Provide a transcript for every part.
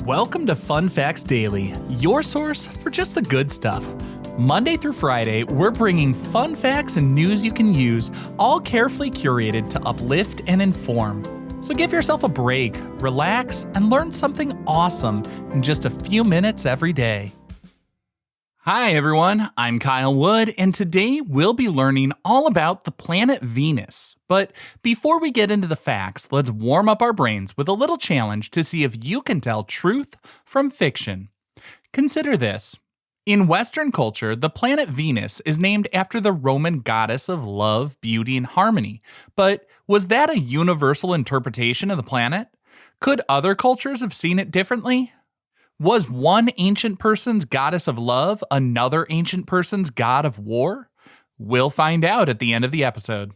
Welcome to Fun Facts Daily, your source for just the good stuff. Monday through Friday, we're bringing fun facts and news you can use, all carefully curated to uplift and inform. So give yourself a break, relax, and learn something awesome in just a few minutes every day. Hi everyone, I'm Kyle Wood, and today we'll be learning all about the planet Venus. But before we get into the facts, let's warm up our brains with a little challenge to see if you can tell truth from fiction. Consider this. In Western culture, the planet Venus is named after the Roman goddess of love, beauty, and harmony. But was that a universal interpretation of the planet? Could other cultures have seen it differently? Was one ancient person's goddess of love another ancient person's god of war? We'll find out at the end of the episode.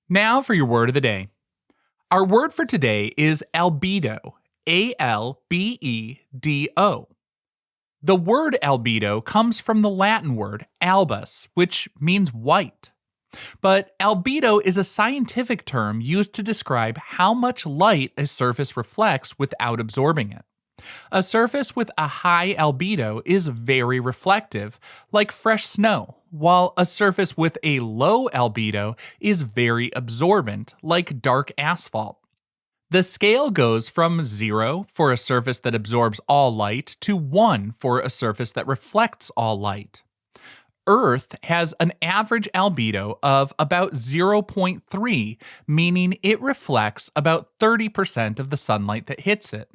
Now for your word of the day. Our word for today is albedo, A-L-B-E-D-O. The word albedo comes from the Latin word albus, which means white. But albedo is a scientific term used to describe how much light a surface reflects without absorbing it. A surface with a high albedo is very reflective, like fresh snow, while a surface with a low albedo is very absorbent, like dark asphalt. The scale goes from 0 for a surface that absorbs all light to 1 for a surface that reflects all light. Earth has an average albedo of about 0.3, meaning it reflects about 30% of the sunlight that hits it.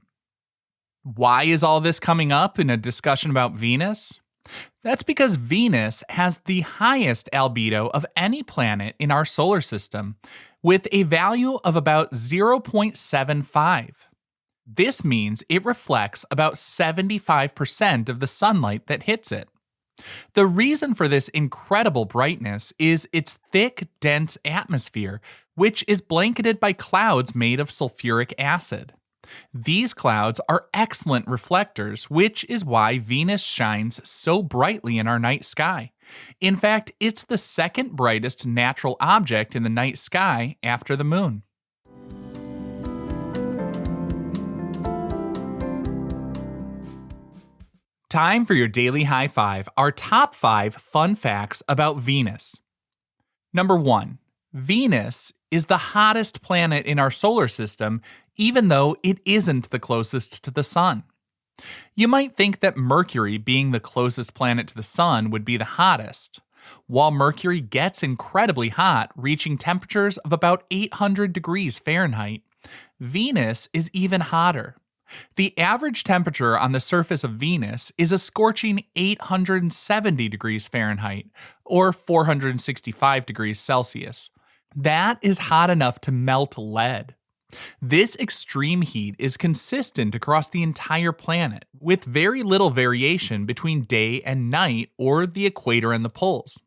Why is all this coming up in a discussion about Venus? That's because Venus has the highest albedo of any planet in our solar system, with a value of about 0.75. This means it reflects about 75% of the sunlight that hits it. The reason for this incredible brightness is its thick, dense atmosphere, which is blanketed by clouds made of sulfuric acid. These clouds are excellent reflectors, which is why Venus shines so brightly in our night sky. In fact, it's the second brightest natural object in the night sky after the moon. Time for your daily high five, our top 5 fun facts about Venus. Number 1. Venus is the hottest planet in our solar system, even though it isn't the closest to the sun. You might think that Mercury, being the closest planet to the sun, would be the hottest. While Mercury gets incredibly hot, reaching temperatures of about 800 degrees Fahrenheit, Venus is even hotter. The average temperature on the surface of Venus is a scorching 870 degrees Fahrenheit, or 465 degrees Celsius. That is hot enough to melt lead. This extreme heat is consistent across the entire planet, with very little variation between day and night or the equator and the poles.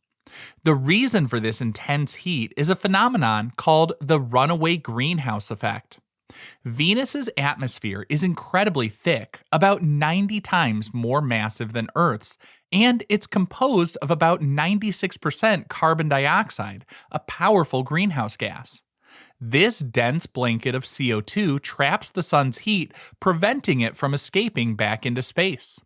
The reason for this intense heat is a phenomenon called the runaway greenhouse effect. Venus's atmosphere is incredibly thick, about 90 times more massive than Earth's, and it's composed of about 96% carbon dioxide, a powerful greenhouse gas. This dense blanket of CO2 traps the sun's heat, preventing it from escaping back into space.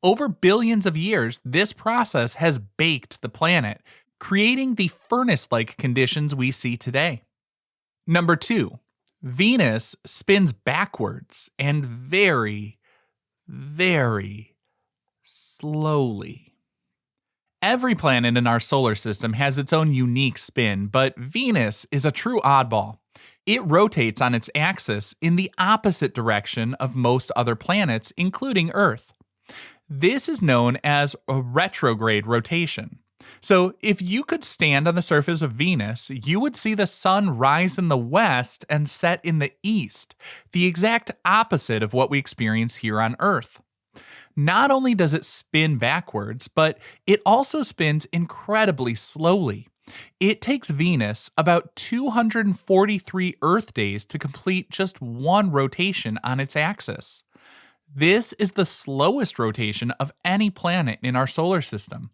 Over billions of years, this process has baked the planet, creating the furnace-like conditions we see today. Number 2. Venus spins backwards and very, very slowly. Every planet in our solar system has its own unique spin, but Venus is a true oddball. It rotates on its axis in the opposite direction of most other planets, including Earth. This is known as a retrograde rotation. So, if you could stand on the surface of Venus, you would see the sun rise in the west and set in the east, the exact opposite of what we experience here on Earth. Not only does it spin backwards, but it also spins incredibly slowly. It takes Venus about 243 Earth days to complete just one rotation on its axis. This is the slowest rotation of any planet in our solar system.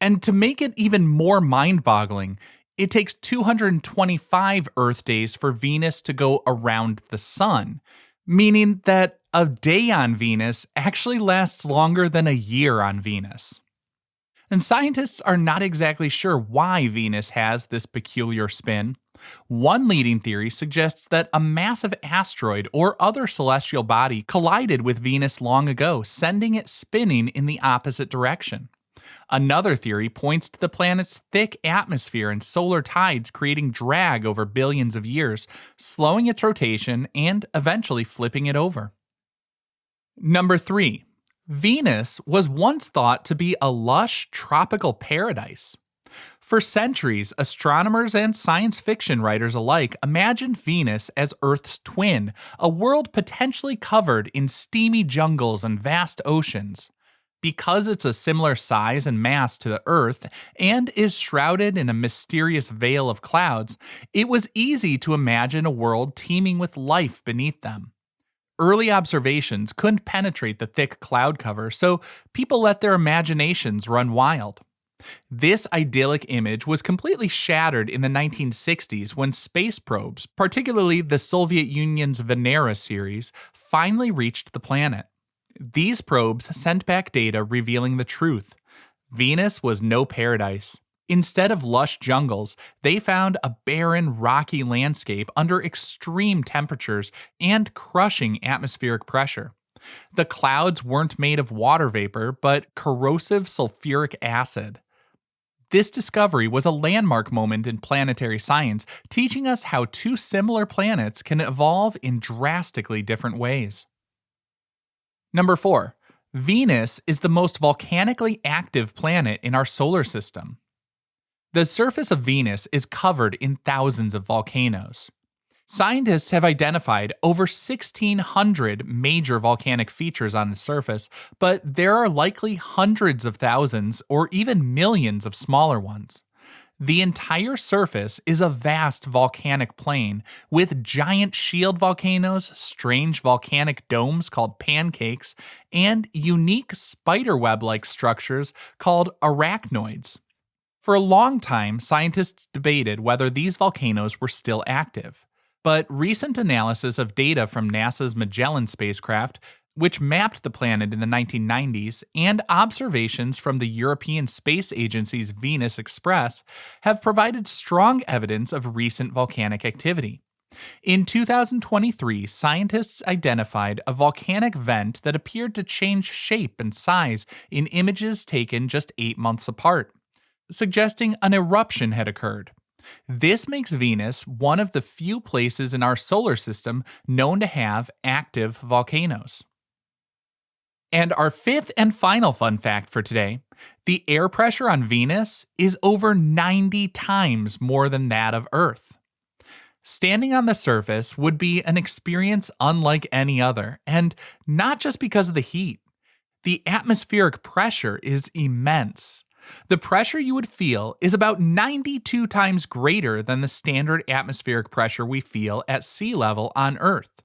And to make it even more mind-boggling, It takes 225 Earth days for Venus to go around the Sun, meaning that a day on Venus actually lasts longer than a year on Venus. And scientists are not exactly sure why Venus has this peculiar spin. One leading theory suggests that a massive asteroid or other celestial body collided with Venus long ago, sending it spinning in the opposite direction. Another theory points to the planet's thick atmosphere and solar tides creating drag over billions of years, slowing its rotation and eventually flipping it over. Number 3. Venus was once thought to be a lush tropical paradise. For centuries, astronomers and science fiction writers alike imagined Venus as Earth's twin, a world potentially covered in steamy jungles and vast oceans. Because it's a similar size and mass to the Earth and is shrouded in a mysterious veil of clouds, it was easy to imagine a world teeming with life beneath them. Early observations couldn't penetrate the thick cloud cover, so people let their imaginations run wild. This idyllic image was completely shattered in the 1960s when space probes, particularly the Soviet Union's Venera series, finally reached the planet. These probes sent back data revealing the truth. Venus was no paradise. Instead of lush jungles, they found a barren, rocky landscape under extreme temperatures and crushing atmospheric pressure. The clouds weren't made of water vapor, but corrosive sulfuric acid. This discovery was a landmark moment in planetary science, teaching us how two similar planets can evolve in drastically different ways. Number 4. Venus is the most volcanically active planet in our solar system. The surface of Venus is covered in thousands of volcanoes. Scientists have identified over 1,600 major volcanic features on its surface, but there are likely hundreds of thousands or even millions of smaller ones. The entire surface is a vast volcanic plain with giant shield volcanoes, strange volcanic domes called pancakes, and unique spiderweb-like structures called arachnoids. For a long time, scientists debated whether these volcanoes were still active. But recent analysis of data from NASA's Magellan spacecraft, which mapped the planet in the 1990s, and observations from the European Space Agency's Venus Express have provided strong evidence of recent volcanic activity. In 2023, scientists identified a volcanic vent that appeared to change shape and size in images taken just 8 months apart, suggesting an eruption had occurred. This makes Venus one of the few places in our solar system known to have active volcanoes. And our fifth and final fun fact for today, the air pressure on Venus is over 90 times more than that of Earth. Standing on the surface would be an experience unlike any other, and not just because of the heat. The atmospheric pressure is immense. The pressure you would feel is about 92 times greater than the standard atmospheric pressure we feel at sea level on Earth.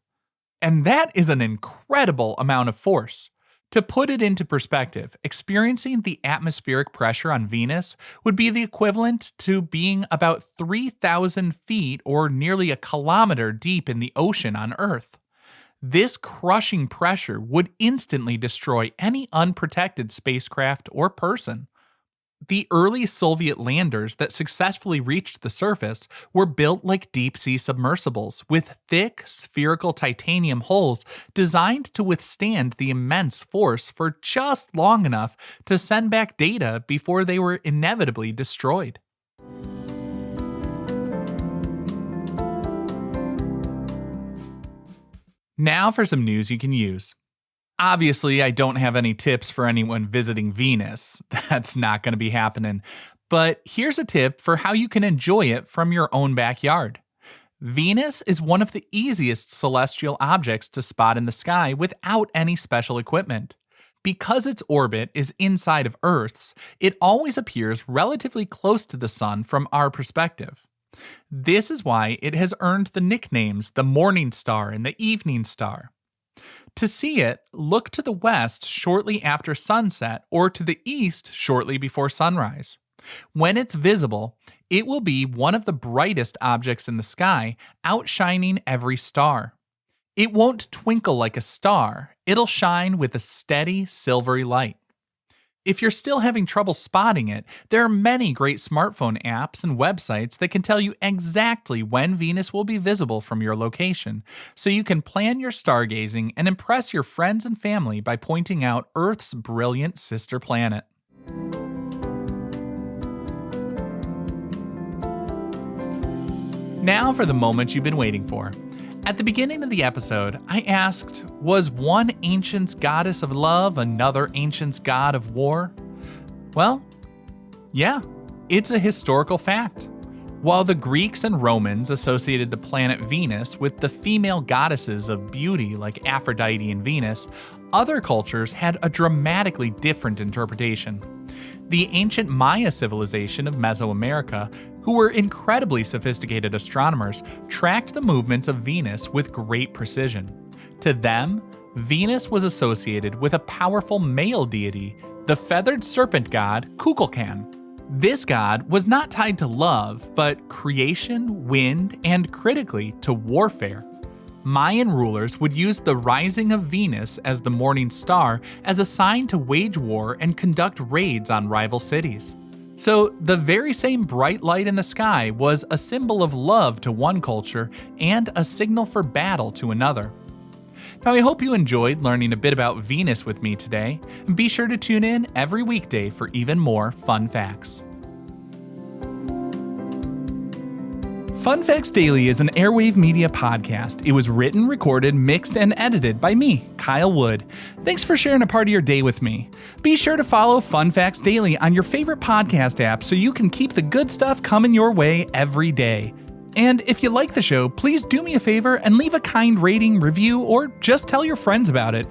And that is an incredible amount of force. To put it into perspective, experiencing the atmospheric pressure on Venus would be the equivalent to being about 3,000 feet or nearly a kilometer deep in the ocean on Earth. This crushing pressure would instantly destroy any unprotected spacecraft or person. The early Soviet landers that successfully reached the surface were built like deep-sea submersibles, with thick, spherical titanium hulls designed to withstand the immense force for just long enough to send back data before they were inevitably destroyed. Now for some news you can use. Obviously, I don't have any tips for anyone visiting Venus. That's not going to be happening. But here's a tip for how you can enjoy it from your own backyard. Venus is one of the easiest celestial objects to spot in the sky without any special equipment. Because its orbit is inside of Earth's, it always appears relatively close to the sun from our perspective. This is why it has earned the nicknames the morning star and the evening star. To see it, look to the west shortly after sunset or to the east shortly before sunrise. When it's visible, It will be one of the brightest objects in the sky, outshining every star. It won't twinkle like a star, it'll shine with a steady, silvery light. If you're still having trouble spotting it, there are many great smartphone apps and websites that can tell you exactly when Venus will be visible from your location, so you can plan your stargazing and impress your friends and family by pointing out Earth's brilliant sister planet. Now for the moment you've been waiting for. At the beginning of the episode, I asked, was one ancient's goddess of love another ancient's god of war? Well, yeah, it's a historical fact. While the Greeks and Romans associated the planet Venus with the female goddesses of beauty like Aphrodite and Venus, other cultures had a dramatically different interpretation. The ancient Maya civilization of Mesoamerica, who were incredibly sophisticated astronomers, tracked the movements of Venus with great precision. To them, Venus was associated with a powerful male deity, the feathered serpent god Kukulkan. This god was not tied to love, but creation, wind, and critically, to warfare. Mayan rulers would use the rising of Venus as the morning star as a sign to wage war and conduct raids on rival cities. So, the very same bright light in the sky was a symbol of love to one culture and a signal for battle to another. Now, I hope you enjoyed learning a bit about Venus with me today, and be sure to tune in every weekday for even more fun facts. Fun Facts Daily is an Airwave Media podcast. It was written, recorded, mixed, and edited by me, Kyle Wood. Thanks for sharing a part of your day with me. Be sure to follow Fun Facts Daily on your favorite podcast app so you can keep the good stuff coming your way every day. And if you like the show, please do me a favor and leave a kind rating, review, or just tell your friends about it.